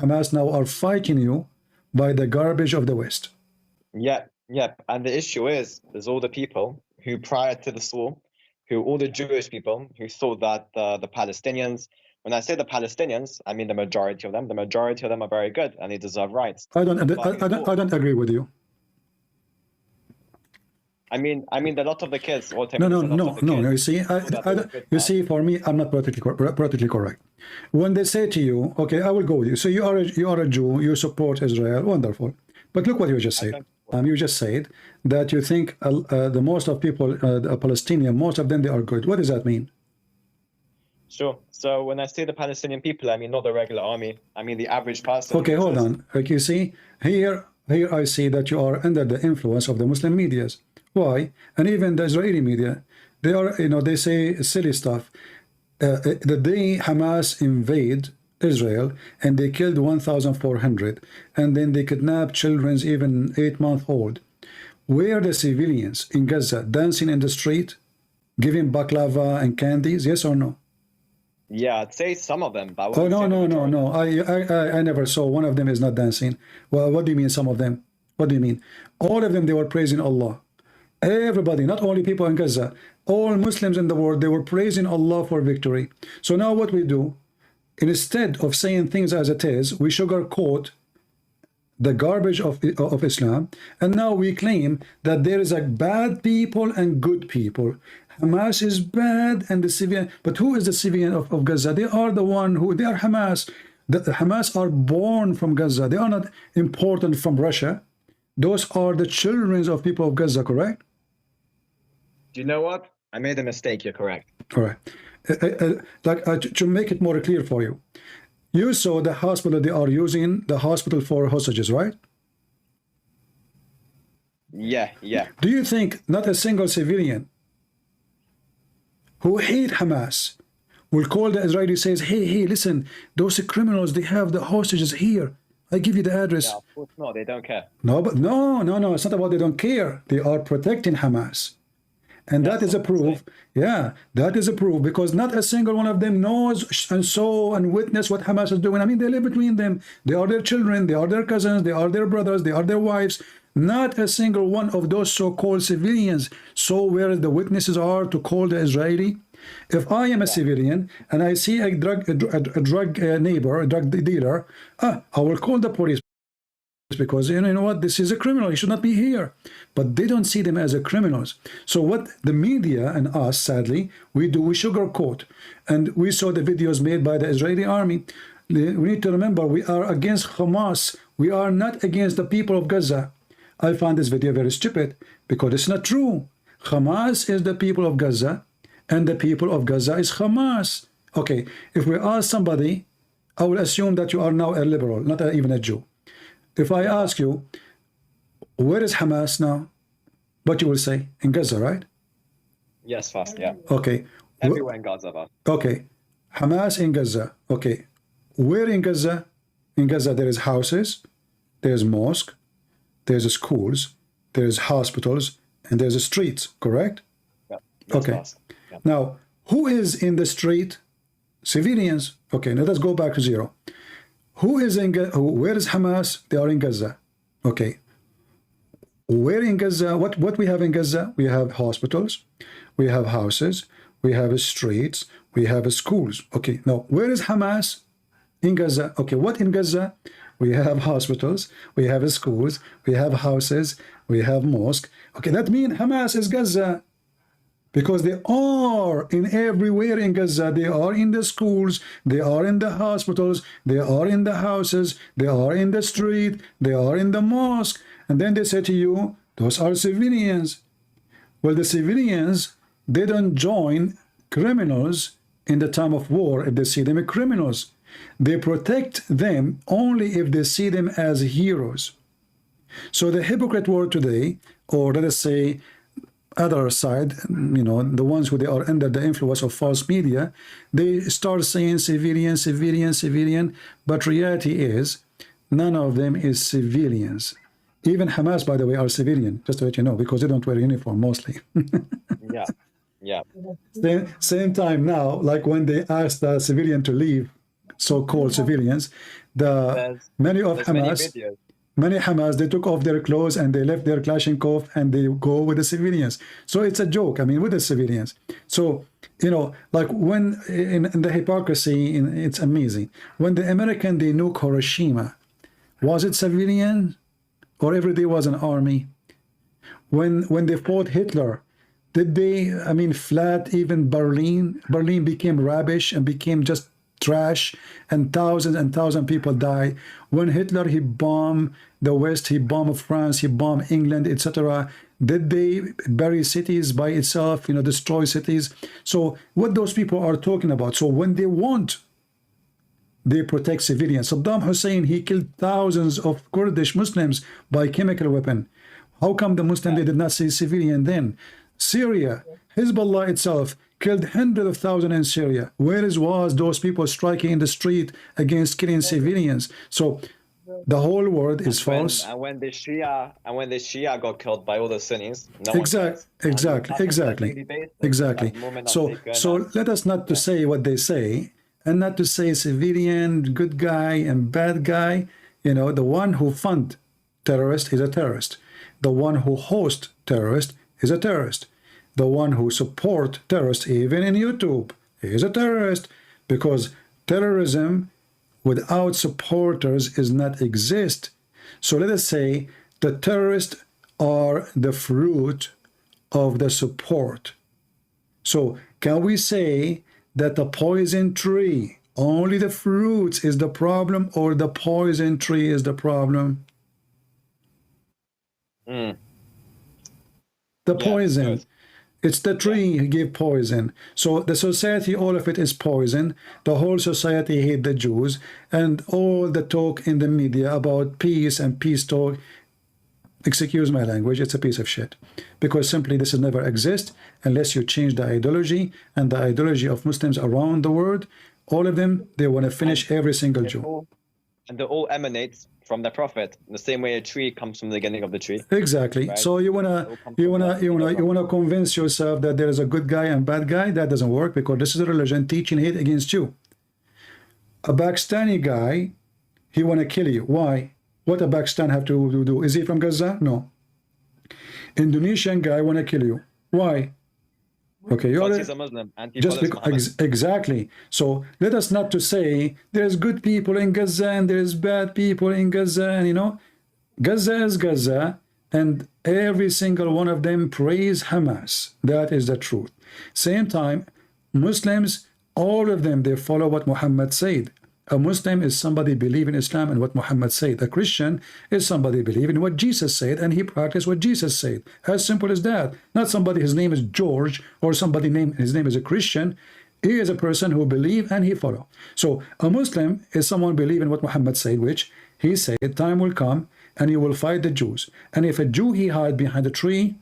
Hamas now are fighting you by the garbage of the West. Yeah, yeah. And the issue is, there's all the people who prior to this war, all the Jewish people who thought that the Palestinians, when I say the Palestinians, I mean the majority of them. The majority of them are very good and they deserve rights. I don't agree with you. I mean, a lot of the kids. No. You see, you see, for me, I'm not politically correct. When they say to you, okay, I will go with you. So you are a Jew, you support Israel, wonderful. But look what you just said. You just said that you think the most of people, the Palestinian, most of them, they are good. What does that mean? Sure. So when I say the Palestinian people, I mean not the regular army. I mean the average person. Okay, hold on. Like you see, here I see that you are under the influence of the Muslim medias. Why? And even the Israeli media, they are, they say silly stuff. The day Hamas invade Israel and they killed 1,400 and then they kidnapped children even 8-month-old. Were the civilians in Gaza dancing in the street, giving baklava and candies? Yes or no? Yeah, I'd say some of them. But oh no! I never saw one of them is not dancing. Well, what do you mean some of them? What do you mean? All of them, they were praising Allah. Everybody, not only people in Gaza, all Muslims in the world, they were praising Allah for victory. So now what we do, instead of saying things as it is, we sugarcoat the garbage of Islam, and now we claim that there is a bad people and good people. Hamas is bad and the civilian, but who is the civilian of Gaza? They are the one who, they are Hamas. The Hamas are born from Gaza. They are not imported from Russia. Those are the children of people of Gaza, correct? Do you know what? I made a mistake. You're correct. All right. To make it more clear for you, you saw the hospital, they are using the hospital for hostages, right? Yeah. Do you think not a single civilian who hate Hamas will call the Israeli, says, hey, listen, those criminals, they have the hostages here. I give you the address. Yeah, of course not. They don't care. No, but no. It's not about they don't care. They are protecting Hamas. And that is a proof. Yeah, that is a proof, because not a single one of them knows and saw and witnessed what Hamas is doing. I mean, they live between them. They are their children. They are their cousins. They are their brothers. They are their wives. Not a single one of those so-called civilians saw where the witnesses are to call the Israeli. If I am a civilian and I see a drug neighbor, a drug dealer, I will call the police, because you know what, this is a criminal, he should not be here. But they don't see them as a criminals. So what the media and us, sadly, we do, we sugarcoat. And we saw the videos made by the Israeli army. We need to remember, we are against Hamas. We are not against the people of Gaza. I found this video very stupid, because it's not true. Hamas is the people of Gaza, and the people of Gaza is Hamas. Okay, if we ask somebody, I will assume that you are now a liberal, not even a Jew. If I ask you, where is Hamas now? What you will say? In Gaza, right? Yes, fast, yeah. Okay. Everywhere in Gaza, fast. Okay. Hamas in Gaza. Okay. Where in Gaza? In Gaza there is houses, there's mosque, there's schools, there's hospitals, and there's streets, correct? Yeah. Okay. Yeah. Now, who is in the street? Civilians. Okay, now let's go back to zero. Who is in Gaza? Where is Hamas? They are in Gaza. Okay. Where in Gaza? What we have in Gaza? We have hospitals, we have houses, we have streets, we have schools. Okay. Now, where is Hamas? In Gaza. Okay. What in Gaza? We have hospitals, we have schools, we have houses, we have mosque. Okay. That means Hamas is Gaza. Because they are in everywhere in Gaza. They are in the schools, they are in the hospitals, they are in the houses, they are in the street, they are in the mosque. And then they say to you, those are civilians. Well, the civilians, they don't join criminals in the time of war if they see them as criminals. They protect them only if they see them as heroes. So the hypocrite world today, or let us say, other side, the ones who they are under the influence of false media, they start saying civilian, civilian, civilian, but reality is none of them is civilians. Even Hamas, by the way, are civilian, just to let you know, because they don't wear uniform mostly. Yeah. Same time now, like when they asked the civilian to leave so-called civilians. There's Many of there's many Hamas, videos. many Hamas, they took off their clothes and they left their Kalashnikov and they go with the civilians. So it's a joke, I mean, with the civilians. So, you know, like when in the hypocrisy, it's amazing. When the American, they nuke Hiroshima, was it civilian or every day was an army? When they fought Hitler, did they, I mean, flat even Berlin? Berlin became rubbish and became just trash, and thousands people died. When Hitler, he bombed the West, he bombed France, he bombed England, etc. Did they bury cities by itself, you know, destroy cities? So what those people are talking about. So when they want, they protect civilians. Saddam Hussein, he killed thousands of Kurdish Muslims by chemical weapon. How come the Muslim, they did not say civilian then? Syria, Hezbollah itself killed hundreds of thousands in Syria. Where was those people striking in the street against killing civilians? So the whole world is false. And when the Shia got killed by all the Sunnis, no one cares. Exactly. So let us not to say what they say, and not to say civilian, good guy and bad guy. You know, the one who fund terrorist is a terrorist. The one who host terrorist is a terrorist. The one who support terrorists, even in YouTube, is a terrorist, because terrorism without supporters is not exist. So let us say the terrorists are the fruit of the support. So can we say that the poison tree, only the fruits is the problem, or the poison tree is the problem? The poison. It's the tree who gave poison. So the society, all of it is poison. The whole society hate the Jews, and all the talk in the media about peace and peace talk, excuse my language, it's a piece of shit. Because simply this will never exist unless you change the ideology, and the ideology of Muslims around the world, all of them, they want to finish every single Jew. And they all emanate from the Prophet, in the same way a tree comes from the beginning of the tree. Exactly. Right? So you wanna convince yourself that there is a good guy and bad guy. That doesn't work, because this is a religion teaching hate against you. A Pakistani guy, he wanna kill you. Why? What a Pakistan have to do? Is he from Gaza? No. Indonesian guy wanna kill you. Why? Okay, you he's a Muslim, just because, exactly. So let us not to say there's good people in Gaza and there's bad people in Gaza, and you know, Gaza is Gaza, and every single one of them praise Hamas. That is the truth. Same time, Muslims, all of them, they follow what Muhammad said. A Muslim is somebody believe in Islam and what Muhammad said. A Christian is somebody believe in what Jesus said, and he practiced what Jesus said. As simple as that. Not somebody, his name is George, or somebody his name is a Christian. He is a person who believe and he follow. So a Muslim is someone believe in what Muhammad said, which he said time will come and he will fight the Jews. And if a Jew, he hide behind a tree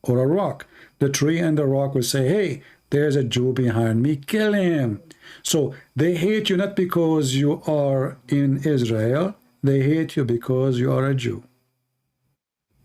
or a rock, the tree and the rock will say, hey, there's a Jew behind me, kill him. So they hate you not because you are in Israel, they hate you because you are a Jew.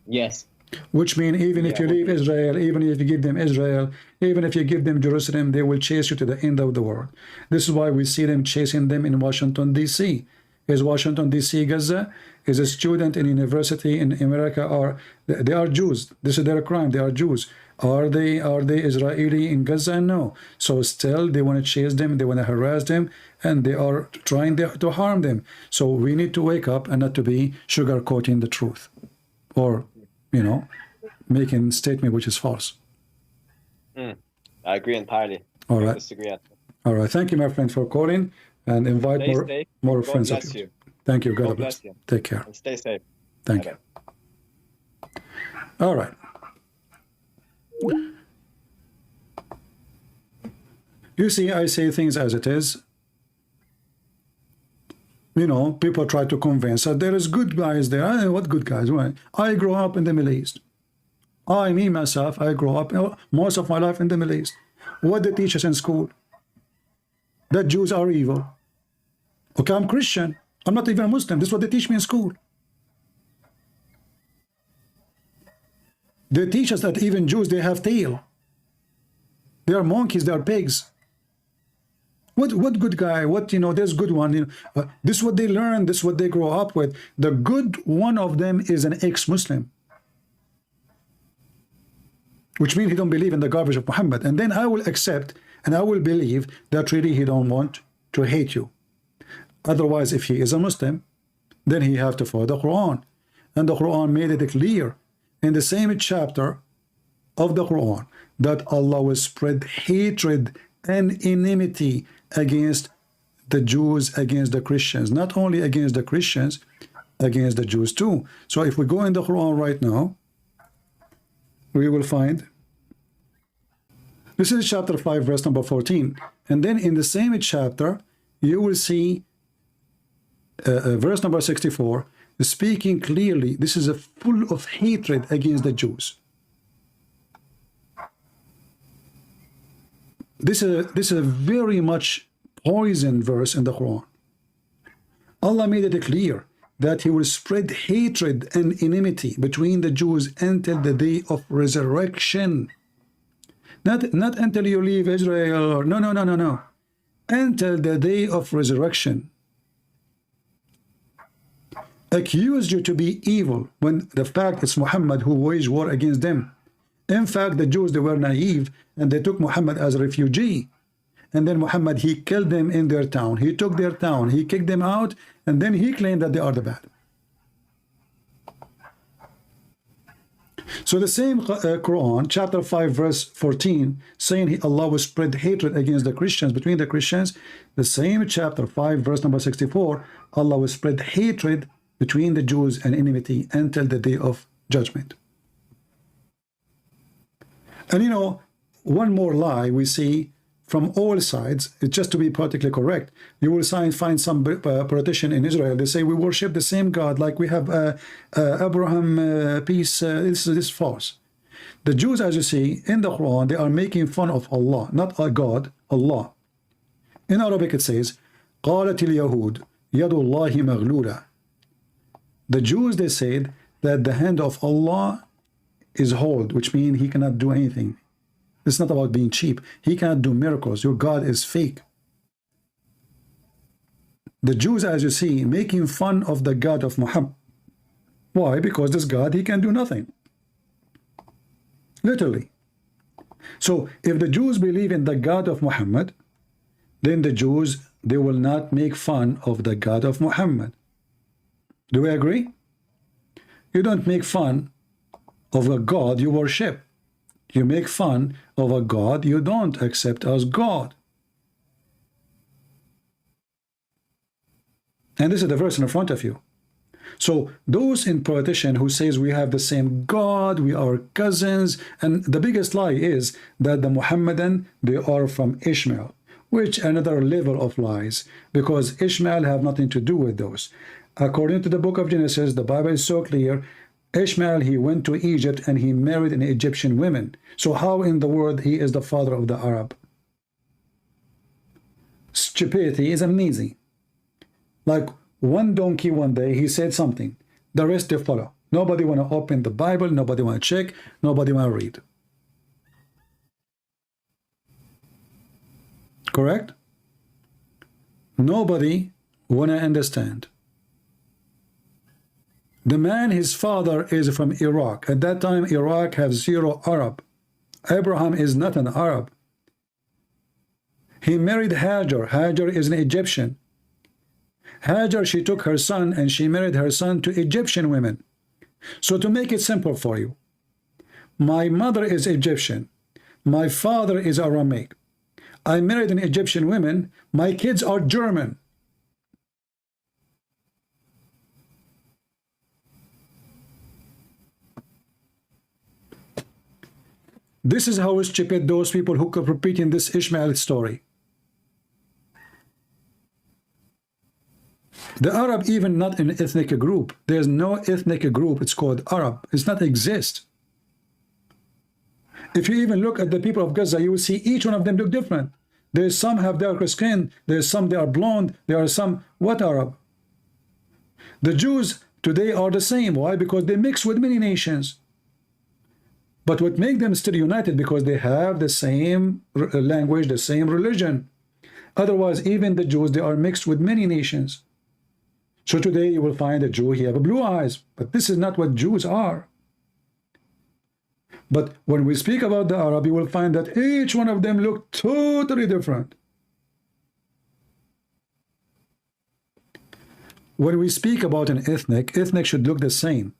Yes. Which means even if you leave Israel, even if you give them Israel, even if you give them Jerusalem, they will chase you to the end of the world. This is why we see them chasing them in Washington, D.C. Is Washington, D.C. Gaza? Is a student in university in America, or they are Jews. This is their crime. They are Jews. Are they Israeli in Gaza? No. So still they want to chase them, they want to harass them, and they are trying to harm them. So we need to wake up and not to be sugarcoating the truth, or, you know, making statement which is false. I agree entirely. All right. Disagree. All right. Thank you, my friend, for calling, and invite more friends of yours. Thank you. God bless you. Take care. And stay safe. Thank you. All right. You see, I say things as it is. You know, people try to convince that there is good guys there. What good guys? Why? I grew up in the Middle East. Me, myself, I grew up most of my life in the Middle East. What they teach us in school? That Jews are evil. Okay, I'm Christian. I'm not even a Muslim. This is what they teach me in school. They teach us that even Jews, they have tail. They are monkeys, they are pigs. What good guy? What, there's good one. This is what they learn. This is what they grow up with. The good one of them is an ex-Muslim, which means he don't believe in the garbage of Muhammad. And then I will accept and I will believe that really he don't want to hate you. Otherwise, if he is a Muslim, then he have to follow the Quran. And the Quran made it clear in the same chapter of the Quran that Allah will spread hatred and enmity against the Jews, against the Christians. Not only against the Christians, against the Jews too. So if we go in the Quran right now, we will find, this is chapter 5, verse number 14. And then in the same chapter, you will see verse number 64, speaking clearly, this is a full of hatred against the Jews. This is a very much poison verse in the Quran. Allah made it clear that he will spread hatred and enmity between the Jews until the day of resurrection. Not until you leave Israel, or no. Until the day of resurrection. Accuse you to be evil when the fact it's Muhammad who waged war against them. In fact, the Jews, they were naive and they took Muhammad as a refugee. And then Muhammad, he killed them in their town. He took their town, he kicked them out, and then he claimed that they are the bad. So the same Quran, chapter 5, verse 14, saying Allah will spread hatred against the Christians, between the Christians. The same chapter 5, verse number 64, Allah will spread hatred between the Jews and enmity until the day of judgment. And one more lie we see from all sides, it's just to be politically correct. You will find some politician in Israel, they say we worship the same God, like we have Abraham, peace, this is false. The Jews, as you see in the Quran, they are making fun of Allah, not a God, Allah. In Arabic it says, قالت اليهود يد الله مغلولة. The Jews, they said that the hand of Allah is hold, which means he cannot do anything. It's not about being cheap. He cannot do miracles. Your God is fake. The Jews, as you see, making fun of the God of Muhammad. Why? Because this God, he can do nothing. Literally. So if the Jews believe in the God of Muhammad, then the Jews, they will not make fun of the God of Muhammad. Do we agree? You don't make fun of a God you worship. You make fun of a God you don't accept as God. And this is the verse in front of you. So those in politician who says we have the same God, we are cousins, and the biggest lie is that the Muhammadan, they are from Ishmael, which another level of lies, because Ishmael have nothing to do with those. According to the book of Genesis, the Bible is so clear. Ishmael, he went to Egypt and he married an Egyptian woman. So how in the world he is the father of the Arab? Stupidity is amazing. Like one donkey one day, he said something. The rest they follow. Nobody want to open the Bible. Nobody want to check. Nobody want to read. Correct? Nobody want to understand. The man, his father is from Iraq. At that time, Iraq have 0 Arab. Abraham is not an Arab. He married Hajar. Hajar is an Egyptian. Hajar, she took her son and she married her son to Egyptian women. So to make it simple for you, my mother is Egyptian. My father is Aramaic. I married an Egyptian woman. My kids are German. This is how stupid those people who keep repeating this Ishmael story. The Arab, even not an ethnic group. There's no ethnic group. It's called Arab. It's not exist. If you even look at the people of Gaza, you will see each one of them look different. There's some have darker skin. There's some they are blonde. There are some what Arab. The Jews today are the same. Why? Because they mix with many nations. But what makes them still united? Because they have the same language, the same religion. Otherwise, even the Jews, they are mixed with many nations. So today you will find a Jew, he have blue eyes, but this is not what Jews are. But when we speak about the Arab, you will find that each one of them look totally different. When we speak about an ethnic should look the same.